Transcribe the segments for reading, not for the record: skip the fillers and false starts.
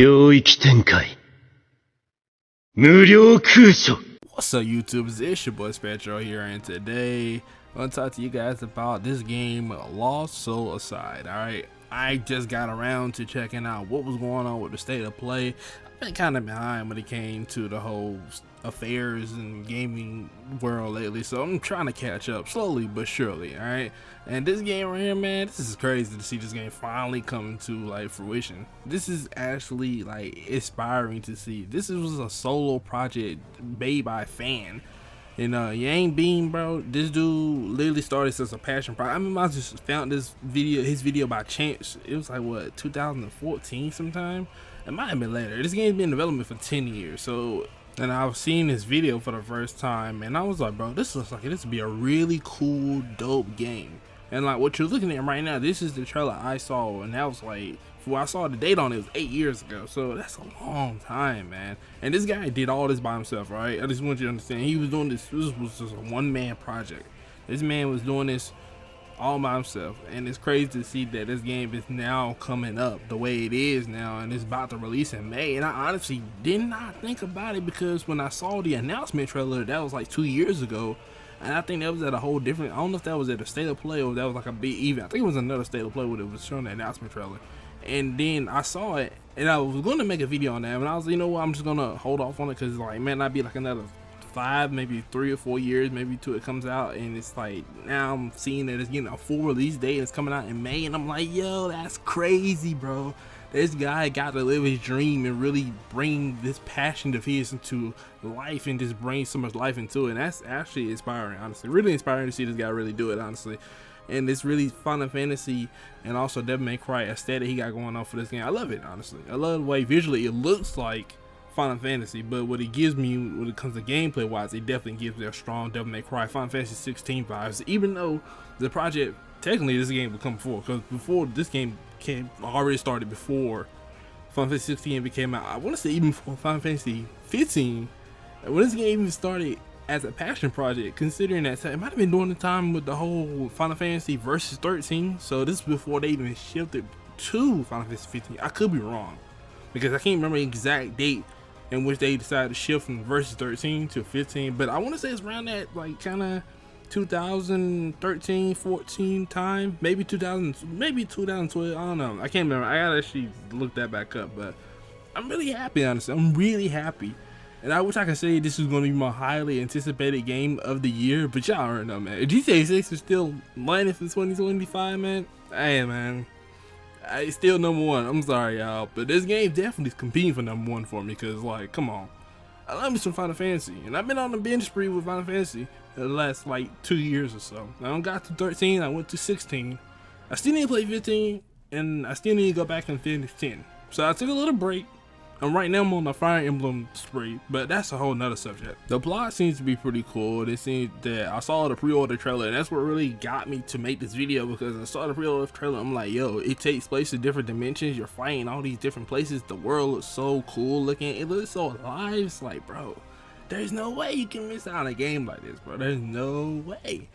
領域展開。無料空所。 What's up, YouTubers? It's your boy Spectro here, and today I'm gonna talk to you guys about this game, Lost Soul Aside. Alright, I just got around to checking out what was going on with the state of play. I've been kind of behind when it came to the whole affairs and gaming world lately, so I'm trying to catch up slowly but surely. Alright, and this game right here, man, this is crazy to see this game finally coming to like fruition. This is actually like inspiring to see. This was a solo project made by a fan. Yang Bean, bro, this dude literally started as a passion project. I mean, I just found his video by chance. It was like, what, 2014 sometime? It might have been later. This game's been in development for 10 years. So, and I was seeing this video for the first time, and I was like, bro, this looks like this would be a really cool, dope game. And like what you're looking at right now, this is the trailer I saw, and that was like, I saw the date on it was 8 years ago, so that's a long time, man. And this guy did all this by himself, right? I just want you to understand, he was doing this was just a one-man project. This man was doing this all by himself, and it's crazy to see that this game is now coming up the way it is now, and it's about to release in May. And I honestly did not think about it, because when I saw the announcement trailer, that was like 2 years ago. And I think that was at a whole different, I don't know if that was at a state of play or that was like a big event. I think it was another state of play where it was showing the announcement trailer. And then I saw it, and I was going to make a video on that, and I was, you know what, I'm just going to hold off on it, because like, man, might be like another 5, maybe 3 or 4 years, maybe till it comes out. And it's like, now I'm seeing that it's getting a full release date, and it's coming out in May, and I'm like, yo, that's crazy, bro. This guy got to live his dream and really bring this passion of his into life, and just bring so much life into it. And that's actually inspiring, honestly. Really inspiring to see this guy really do it, honestly. And it's really Final Fantasy and also Devil May Cry aesthetic he got going on for this game. I love it, honestly. I love the way visually it looks like Final Fantasy, but what it gives me when it comes to gameplay wise, it definitely gives me a strong Devil May Cry, Final Fantasy 16 vibes. Even though the project, technically this game would come before, because before this game already started before Final Fantasy 16 became out. I want to say even before Final Fantasy 15, when this game even started as a passion project, considering that it might have been during the time with the whole Final Fantasy Versus 13. So this is before they even shifted to Final Fantasy 15. I could be wrong, because I can't remember the exact date in which they decided to shift from Versus 13 to 15, but I want to say it's around that like kind of 2013, 14 time, maybe 2000, maybe 2012. I don't know. I can't remember. I gotta actually look that back up. But I'm really happy, honestly. I'm really happy, and I wish I could say this is going to be my highly anticipated game of the year. But y'all already know, man. If GTA 6 is still landing for 2025, man. Hey, man. It's still number one. I'm sorry, y'all, but this game definitely is competing for number one for me, because like, come on, I love me some Final Fantasy, and I've been on the binge spree with Final Fantasy the last like 2 years or so. I don't got to 13, I went to 16. I still need to play 15, and I still need to go back and finish 10. So I took a little break, and right now I'm on the Fire Emblem spree, but that's a whole nother subject. The plot seems to be pretty cool. It seems that I saw the pre-order trailer, and that's what really got me to make this video, because I saw the pre-order trailer. I'm like, yo, it takes place in different dimensions. You're fighting all these different places. The world looks so cool looking. It looks so alive. It's like, bro, there's no way you can miss out on a game like this, bro. There's no way.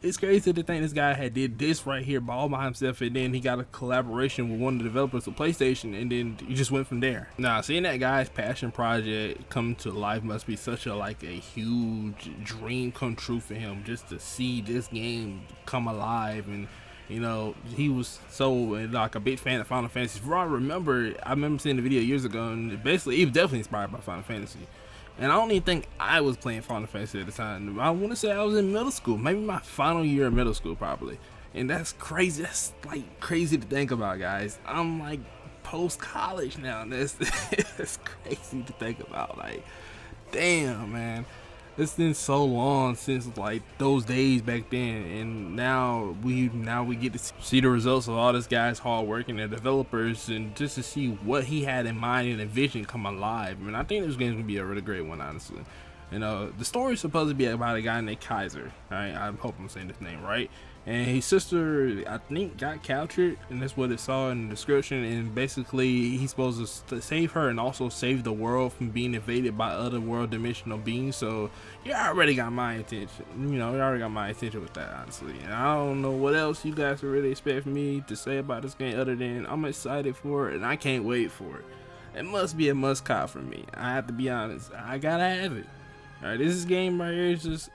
It's crazy to think this guy had did this right here all by himself, and then he got a collaboration with one of the developers of PlayStation, and then you just went from there. Now, seeing that guy's passion project come to life must be such a huge dream come true for him, just to see this game come alive. And you know, he was so like a big fan of Final Fantasy. For I remember seeing the video years ago, and basically he was definitely inspired by Final Fantasy. And I don't even think I was playing Final Fantasy at the time. I want to say I was in middle school, maybe my final year of middle school probably. And that's crazy. That's like crazy to think about, guys. I'm like post college now, and that's that's crazy to think about. Like, damn, man, it's been so long since like those days back then, and now we get to see the results of all this guy's hard work and the developers, and just to see what he had in mind and envision come alive. I mean, I think this game's gonna be a really great one, honestly. You know, the story is supposed to be about a guy named Kaiser. Right? I hope I'm saying his name right. And his sister, I think, got captured, and that's what it saw in the description. And basically, he's supposed to save her and also save the world from being invaded by other world dimensional beings. So you already got my attention. You know, you already got my attention with that, honestly. And I don't know what else you guys would really expect me to say about this game other than I'm excited for it, and I can't wait for it. it must be a must cop for me. I have to be honest. I gotta have it. Alright, this game right here is just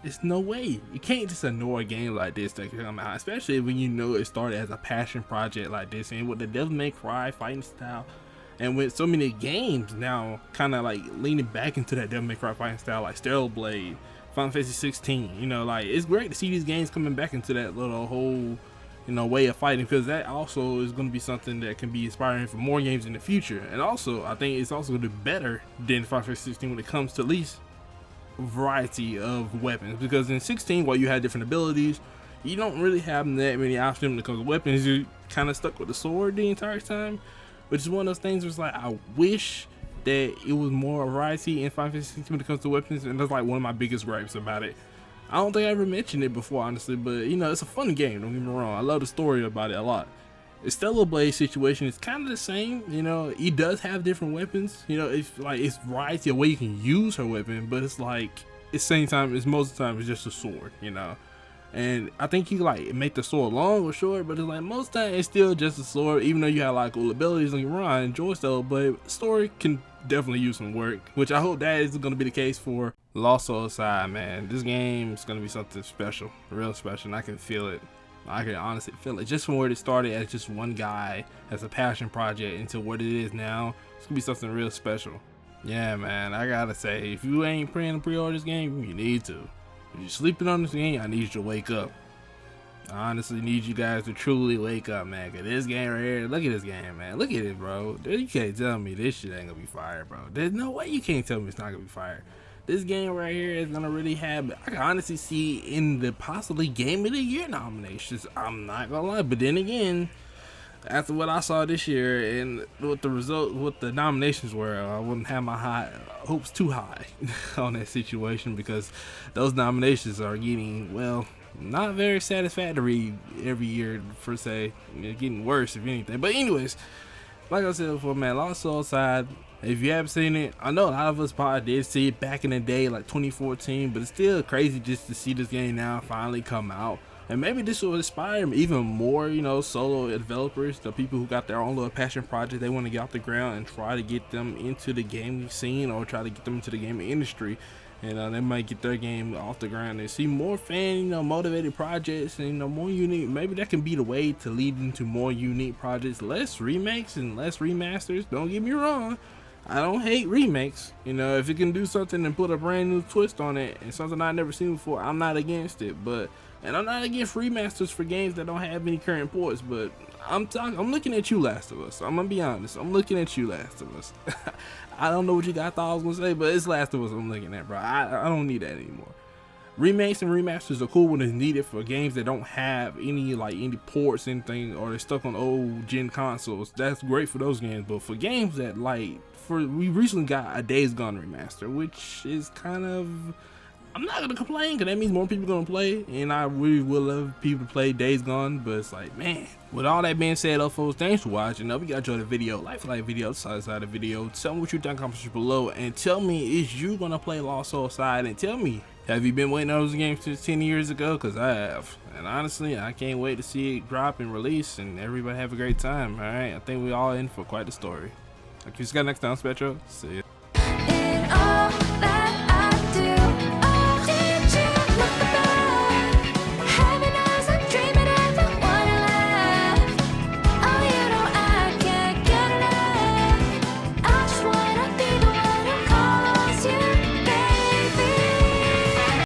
it's no way. You can't just ignore a game like this that can come out, especially when you know it started as a passion project like this, and with the Devil May Cry fighting style, and with so many games now kind of like leaning back into that Devil May Cry fighting style, like Stellar Blade, Final Fantasy 16. You know, like it's great to see these games coming back into that little whole, you know, way of fighting, because that also is going to be something that can be inspiring for more games in the future. And also, I think it's also going to be better than Final Fantasy 16 when it comes to at least variety of weapons, because in 16, while you had different abilities, you don't really have that many options when it comes to weapons. You're kind of stuck with the sword the entire time, which is one of those things where it's like, I wish that it was more variety in Final Fantasy 16 when it comes to weapons, and that's like one of my biggest gripes about it. I don't think I ever mentioned it before, honestly, but you know, it's a fun game, don't get me wrong. I love the story about it a lot. The Stellar Blade situation is kind of the same, you know. He does have different weapons, you know. It's like it's variety of way you can use her weapon, but it's like at the same time, it's most of the time it's just a sword, you know. And I think you like make the sword long or short, but it's like most of the time it's still just a sword, even though you have like cool abilities. Don't get me wrong, I enjoy Stellar Blade. Story can definitely use some work, which I hope that is going to be the case for Lost Soul Aside, man. This game is going to be something special, real special, and I can feel it. I can honestly feel it. Just from where it started as just one guy as a passion project into what it is now, it's gonna be something real special. Yeah, man, I gotta say, if you ain't pre-order this game, you need to. If you're sleeping on this game, I need you to wake up. I honestly need you guys to truly wake up, man. Cause this game right here, look at this game, man. Look at it, bro. You can't tell me this shit ain't gonna be fire, bro. There's no way you can't tell me it's not gonna be fire. This game right here is gonna really have, I can honestly see in the possibly Game of the Year nominations. I'm not gonna lie, but then again, after what I saw this year and what the result, what the nominations were, I wouldn't have my hopes too high on that situation, because those nominations are getting, well, not very satisfactory every year per se. They're getting worse if anything. But anyways, like I said before, man, Lost Soul Aside, if you haven't seen it, I know a lot of us probably did see it back in the day, like 2014, but it's still crazy just to see this game now finally come out. And maybe this will inspire even more, you know, solo developers, the people who got their own little passion project they want to get off the ground and try to get them into the gaming scene, or try to get them into the gaming industry. And they might get their game off the ground and see more fan, you know, motivated projects, and you know, more unique. Maybe that can be the way to lead into more unique projects, less remakes and less remasters. Don't get me wrong, I don't hate remakes. You know, if it can do something and put a brand new twist on it and something I've never seen before, I'm not against it. But, and I'm not against remasters for games that don't have any current ports. But I'm looking at you, Last of Us. I'm gonna be honest. I'm looking at you, Last of Us. I don't know what you guys thought I was gonna say, but it's Last of Us I'm looking at, bro. I don't need that anymore. Remakes and remasters are cool when it's needed for games that don't have any ports, anything, or they're stuck on old gen consoles. That's great for those games. But for games that we recently got a Days Gone remaster, which is kind of, I'm not gonna complain, because that means more people gonna play, and I really would love people to play Days Gone. But it's like, man, with all that being said, folks, thanks for watching. Hope you guys enjoyed the video. Like the video, side the video. Tell me what you think in the comments below, and tell me, is you gonna play Lost Soul Aside? And tell me, have you been waiting on those games since 10 years ago? Because I have. And honestly, I can't wait to see it drop and release, and everybody have a great time. Alright, I think we all in for quite the story. I'll catch you guys next time, Spectro. See ya.